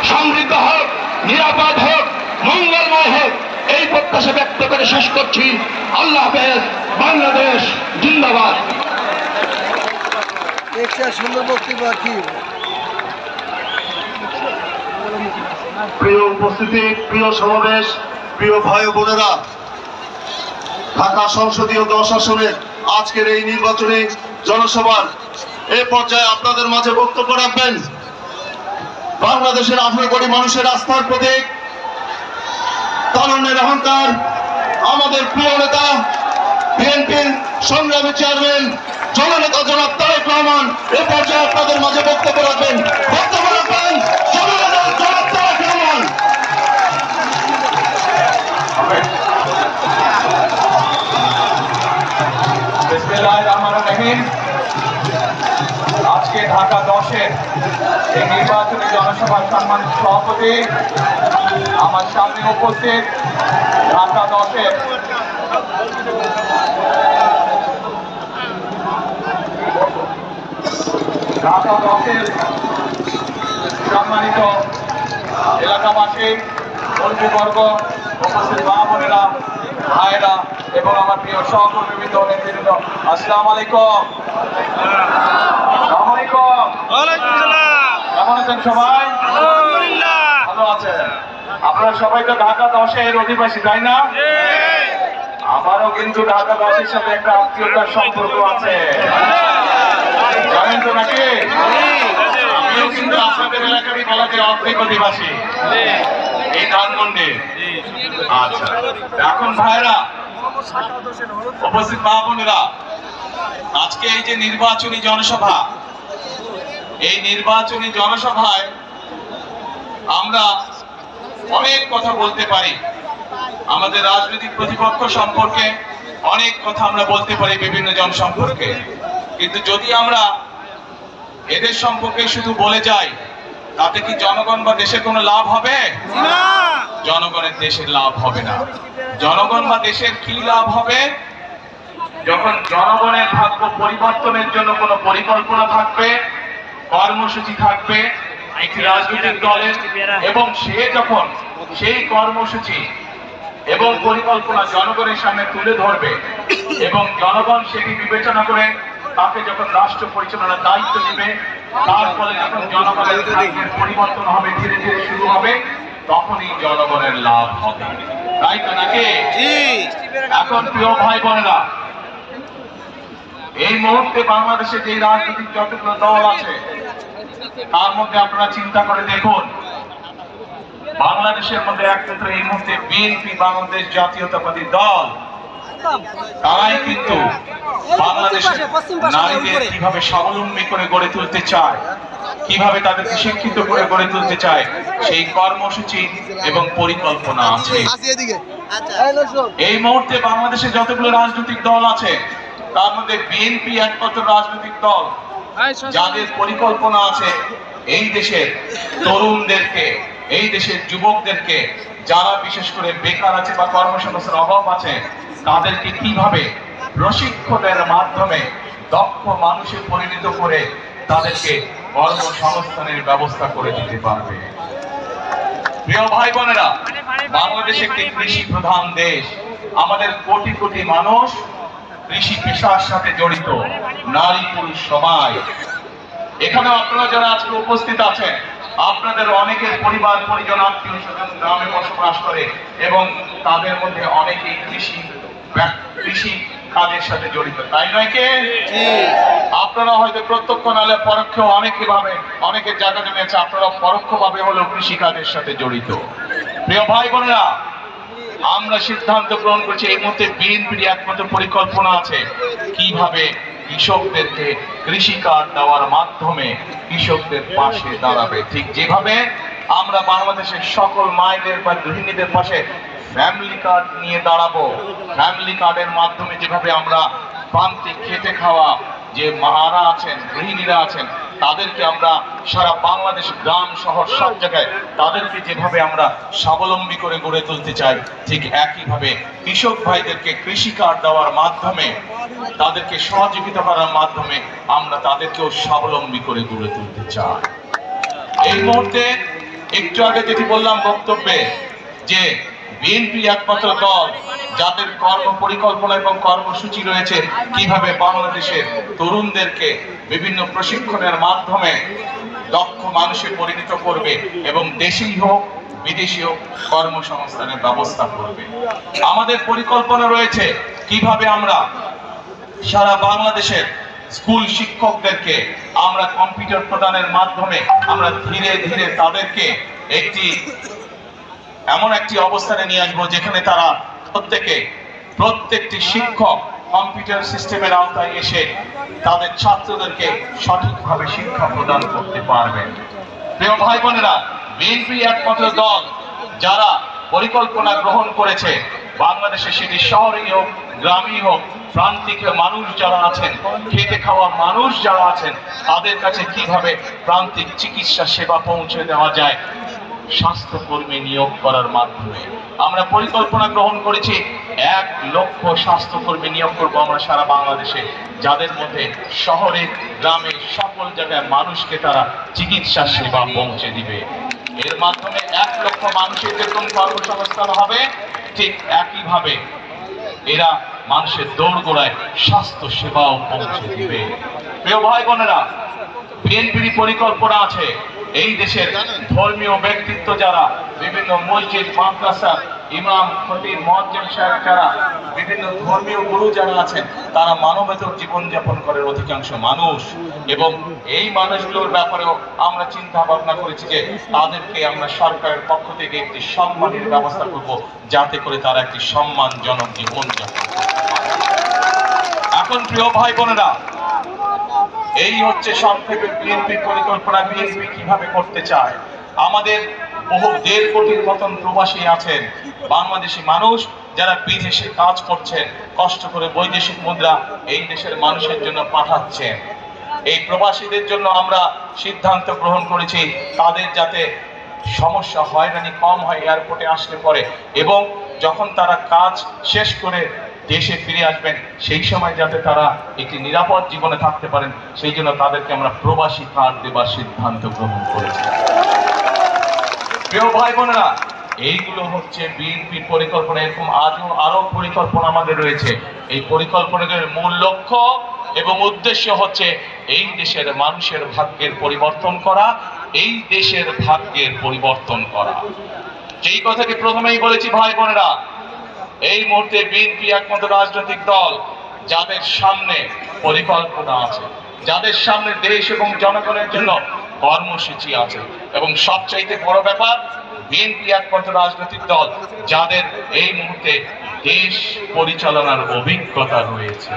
সমৃদ্ধ হোক, নিরাপদ হোক, মঙ্গলময় হোক, এই প্রত্যাশা ব্যক্ত করে শেষ করছি। আল্লাহ হাফেজ। বাংলাদেশ জিন্দাবাদ। সুন্দর বক্তব্য। কি প্রিয় উপস্থিতি, প্রিয় সমাবেশ, প্রিয় ভাই ও বোনেরা, ঢাকা সংসদীয় 10 আসনের আজকের এই নির্বাচনী জনসভার এই পর্যায়ে আপনাদের মাঝে বক্তব্য রাখবেন বাংলাদেশের 18 কোটি মানুষের আস্থার প্রতীক, তারুণ্যের অহংকার, আমাদের প্রিয় নেতা বিএনপির সংগ্রামী চেয়ারম্যান জননেতা জনাব তারেক রহমান এই পর্যায়ে আপনাদের মাঝে বক্তব্য রাখবেন। জননেতা জনাব তারেক রহমান। আজকে ঢাকা 10-এর এই নির্বাচনী জনসভার সম্মানিত সভাপতি, আমার সামনে উপস্থিত ঢাকা 10-এর সম্মানিত এলাকাবাসী, বন্ধুবর্গ, উপস্থিত মা বোনেরা, ভাইরা এবং আমার প্রিয় সহকর্মীবৃন্দ, নেতৃবৃন্দ, আসসালামু আলাইকুম। কেমন আছেন সবাই? ভালো আছেন? আপনারা সবাই তো ঢাকা 10-এর অধিবাসী, তাই না? আমারও কিন্তু ঢাকা 10-এর সাথে একটা আত্মীয়তার সম্পর্ক আছে, জানেন তো নাকি? আমিও কিন্তু আপনাদের এলাকারই বলা যায় অর্ধেক অধিবাসী, এই ধানমন্ডি। আচ্ছা, এখন ভাইরা, উপস্থিত মা বোনেরা, আজকে এই যে নির্বাচনী জনসভা, এই নির্বাচনী জনসভায় আমরা অনেক কথা বলতে পারি, আমাদের রাজনৈতিক প্রতিপক্ষ সম্পর্কে অনেক কথা আমরা বলতে পারি, বিভিন্ন জন সম্পর্কে, কিন্তু যদি আমরা এদের সম্পর্কে শুধু বলে যাই, তাতে কি জনগণ বা দেশের কোনো লাভ হবে? জনগণের দেশের লাভ হবে না। জনগণ বা দেশের কি লাভ হবে? যখন জনগণের ভাগ্য পরিবর্তনের জন্য কোনো পরিকল্পনা থাকবে, কর্মসূচি থাকবে একটি রাজনৈতিক দলের, এবং সে যখন সেই কর্মসূচি এবং পরিকল্পনা জনগণের সামনে তুলে ধরবে এবং জনগণ সেটি বিবেচনা করে তাকে যখন রাষ্ট্র পরিচালনার দায়িত্ব দিবে, তার ফলে যখন জনগণের ভাগ্যের পরিবর্তন হবে, ধীরে ধীরে শুরু হবে, তখনই জনগণের লাভ হবে, তাই তো নাকি? এখন প্রিয় ভাই বোনেরা, এই মুহূর্তে বাংলাদেশে যে রাজনৈতিক যতগুলো দল আছে, তার মধ্যে আপনারা চিন্তা করে দেখুন, বাংলাদেশের মধ্যে একমাত্র এই মুহূর্তে বিএনপি, বাংলাদেশ জাতীয়তাবাদী দল, তারাই কিন্তু বাংলাদেশের নারীদের কিভাবে স্বাবলম্বী করে গড়ে তুলতে চায়, কিভাবে তাদেরকে শিক্ষিত করে গড়ে তুলতে চায়, সেই কর্মসূচি এবং পরিকল্পনা আছে। এই মুহূর্তে বাংলাদেশে যতগুলো রাজনৈতিক দল আছে, তার মধ্যে বিএনপি একমাত্র রাজনৈতিক দল যাদের পরিকল্পনা আছে এই দেশের তরুণদেরকে, এই দেশের যুবকদেরকে, যারা বিশেষ করে বেকার আছে বা কর্মসংস্থানের অভাব আছে, তাদেরকে কিভাবে প্রশিক্ষণের মাধ্যমে দক্ষ মানুষে পরিণত করে তাদেরকে কর্মসংস্থানের ব্যবস্থা করে দিতে পারবে। প্রিয় ভাই বোনেরা, বাংলাদেশ একটি কৃষি প্রধান দেশ, আমাদের কোটি কোটি মানুষ কৃষি পেশার সাথে জড়িত, নারী পুরুষ সবাই। এখানে আপনারা যারা আজকে উপস্থিত আছেন, আপনাদের অনেকের পরিবার পরিজন আত্মীয় স্বজন গ্রামে বসবাস করে এবং তাদের মধ্যে অনেকেই কৃষি কাজের সাথে জড়িত, তাই নয় কে? আপনারা হয়তো প্রত্যক্ষ নাহলে পরোক্ষ অনেকের জায়গা জমি আছে, আপনারা পরোক্ষভাবে হলেও কৃষি কাজের সাথে জড়িত। প্রিয় ভাই বোনেরা, আমরা সিদ্ধান্ত গ্রহণ করছি, এই মুহূর্তে বিএনপির একমাত্র পরিকল্পনা আছে কিভাবে কৃষকদেরকে কৃষি কার্ড দেওয়ার মাধ্যমে কৃষকদের পাশে দাঁড়াবে, ঠিক যেভাবে আমরা বাংলাদেশের সকল মায়েদের বা গৃহিণীদের পাশে ফ্যামিলি কার্ড নিয়ে দাঁড়াবো। ফ্যামিলি কার্ডের মাধ্যমে যেভাবে আমরা প্রান্তিক খেটে খাওয়া যে মারা আছেন, গৃহিণীরা আছেন, তাদেরকে আমরা সারা বাংলাদেশ গ্রাম শহর সব জায়গায় তাদেরকে যেভাবে আমরা স্বাবলম্বী করে গড়ে তুলতে চাই, ঠিক একইভাবে কৃষক ভাইদেরকে কৃষি কার্ড দেওয়ার মাধ্যমে, তাদেরকে সহযোগিতা করার মাধ্যমে আমরা তাদেরকেও স্বাবলম্বী করে গড়ে তুলতে চাই। এই মুহূর্তে একটু আগে যেটি বললাম বক্তব্যে যে বিএনপি একমাত্র দল যাদের কর্ম পরিকল্পনা এবং কর্মসূচি রয়েছে কিভাবে বাংলাদেশের তরুণদেরকে বিভিন্ন প্রশিক্ষণের মাধ্যমে দক্ষ মানুষে পরিণত করবে এবং দেশেই হোক বিদেশি হোক কর্মসংস্থানের ব্যবস্থা করবে। আমাদের পরিকল্পনা রয়েছে কিভাবে আমরা সারা বাংলাদেশের স্কুল শিক্ষকদেরকে আমরা কম্পিউটার প্রদানের মাধ্যমে আমরা ধীরে ধীরে তাদেরকে এমন একটি অবস্থানে নিয়ে আসবো যেখানে তারা প্রত্যেকটি শিক্ষক কম্পিউটার সিস্টেমের আওতায় এসে তাদের ছাত্রদেরকে সঠিকভাবে শিক্ষা প্রদান করতে পারবেন। প্রিয় ভাই বোনেরা, বিএনপি একমাত্র দল যারা পরিকল্পনা গ্রহণ করেছে বাংলাদেশে, সেটি শহরেই হোক গ্রামেই হোক, প্রান্তিক মানুষ যারা আছেন, খেটে খাওয়া মানুষ যারা আছেন, তাদের কাছে কিভাবে প্রান্তিক চিকিৎসা সেবা পৌঁছে দেওয়া যায় স্বাস্থ্যকর্মী নিয়োগ করার মাধ্যমে। আমরা পরিকল্পনা গ্রহণ করেছি 1 লক্ষ স্বাস্থ্যকর্মী নিয়োগ করবো আমরা সারা বাংলাদেশে, যাদের মধ্যে শহরে গ্রামে সকল জায়গায় মানুষকে তারা চিকিৎসা সেবা পৌঁছে দিবে। এর মাধ্যমে 1 লক্ষ মানুষের যেরকম কর্মসংস্থান হবে, ঠিক একইভাবে এরা মানুষের দৌড়গোড়ায় স্বাস্থ্য সেবাও পৌঁছে দিবে। প্রিয় ভাই বোনেরা, বিএনপির পরিকল্পনা আছে এই দেশের ধর্মীয় ব্যক্তিত্ব যারা বিভিন্ন মসজিদ মাদ্রাসা ইমাম খতিব মুয়াজ্জিন সাহেব যারা বিভিন্ন ধর্মীয় গুরু যারা আছেন, তারা মানবেতর জীবনযাপন করে অধিকাংশ মানুষ, এবং এই মানুষগুলোর ব্যাপারেও আমরা চিন্তা ভাবনা করেছি যে তাদেরকে আমরা সরকারের পক্ষ থেকে একটি সম্মানের ব্যবস্থা করব, যাতে করে তারা একটি সম্মানজনক জীবনযাপন করতে পারে। এখন প্রিয় ভাই বোনেরা, এই হচ্ছে সংক্ষেপে বিএনপি পরিকল্পনা। বিএনপি কিভাবে করতে চায়? আমাদের বহু 1.5 কোটির মতন প্রবাসী আছেন, বাংলাদেশি মানুষ যারা বিদেশে কাজ করছেন, কষ্ট করে বৈদেশিক মুদ্রা এই দেশের মানুষের জন্য পাঠাচ্ছেন। এই প্রবাসীদের জন্য আমরা সিদ্ধান্ত গ্রহণ করেছি তাদের যাতে সমস্যা হয়রানি কম হয় এয়ারপোর্টে আসলে পরে, এবং যখন তারা কাজ শেষ করে দেশে ফিরে আসবেন সেই সময় যাতে তারা একটি নিরাপদ জীবনে থাকতে পারেন, সেই জন্য তাদেরকে আমরা প্রবাসী কার্ড দেবার সিদ্ধান্ত গ্রহণ করেছি। প্রিয় ভাই বোনেরা, এইগুলো হচ্ছে বিএনপির পরিকল্পনা। এরকম আরো পরিকল্পনা আমাদের রয়েছে। এই পরিকল্পনার মূল লক্ষ্য এবং উদ্দেশ্য হচ্ছে এই দেশের মানুষের ভাগ্যের পরিবর্তন করা, এই দেশের ভাগ্যের পরিবর্তন করা। যেই কথাটি প্রথমেই বলেছি ভাই বোনেরা, এই মুহূর্তে বিএনপি একমাত্র রাজনৈতিক দল যাদের সামনে পরিকল্পনা আছে, যাদের সামনে দেশ এবং জনগণের জন্য কর্মসূচি আছে, এবং সবচাইতে বড় ব্যাপার, বিএনপি একমাত্র রাজনৈতিক দল যাদের এই মুহূর্তে দেশ পরিচালনার অভিজ্ঞতা রয়েছে।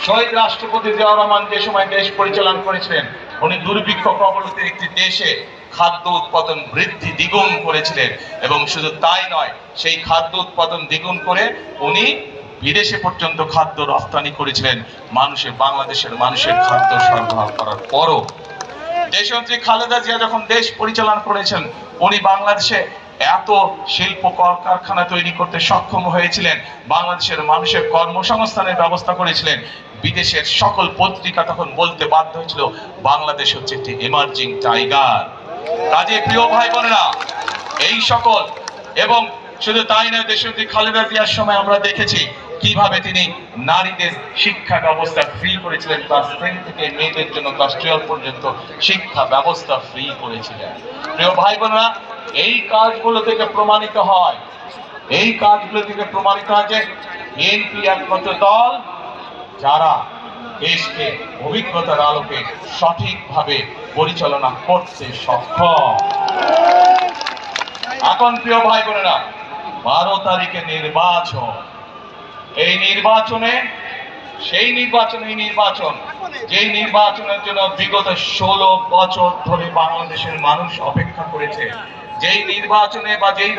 শহীদ রাষ্ট্রপতি জিয়াউর রহমান যে সময় দেশ পরিচালনা করেছিলেন, উনি দুর্ভিক্ষ কবলিত একটি দেশে খাদ্য উৎপাদন বৃদ্ধি দ্বিগুণ করেছিলেন, এবং শুধু তাই নয়, সেই খাদ্য উৎপাদন দ্বিগুণ করে উনি বিদেশে পর্যন্ত খাদ্য রপ্তানি করেছিলেন। বাংলাদেশের মানুষের খাদ্য সরবরাহ করার পরও দেশনেত্রী খালেদা জিয়া যখন দেশ পরিচালনা করেছেন, উনি বাংলাদেশে এত শিল্প কলকারখানা তৈরি করতে সক্ষম হয়েছিলেন, বাংলাদেশের মানুষের কর্মসংস্থানের ব্যবস্থা করেছিলেন। বিদেশের সকল পত্রিকা তখন বলতে বাধ্য হয়েছিল বাংলাদেশ হচ্ছে একটি এমার্জিং টাইগার। কাজে প্রিয় ভাই বোনেরা, এই সকল, এবং শুধু তাই নয়, দেশনেত্রী খালেদা জিয়ার সময় আমরা দেখেছি কিভাবে তিনি নারীদের শিক্ষা ব্যবস্থা ফ্রি করেছিলেন। ক্লাস 10 থেকে মেয়েদের জন্য ক্লাস 12 পর্যন্ত শিক্ষা ব্যবস্থা ফ্রি করেছিলেন। প্রিয় ভাই বোনেরা, এই কাজগুলো থেকে প্রমাণিত হয় যে বিএনপি একমাত্র দল যারা দেশকে অভিজ্ঞতার আলোকে সঠিকভাবে পরিচালনা করতে সক্ষম। এখন প্রিয় ভাই বোনেরা, 12 তারিখে নির্বাচন। এই নির্বাচনের জন্য বিগত 16 বছর ধরে বাংলাদেশের মানুষ অপেক্ষা করেছে। যেই নির্বাচনে বা যেই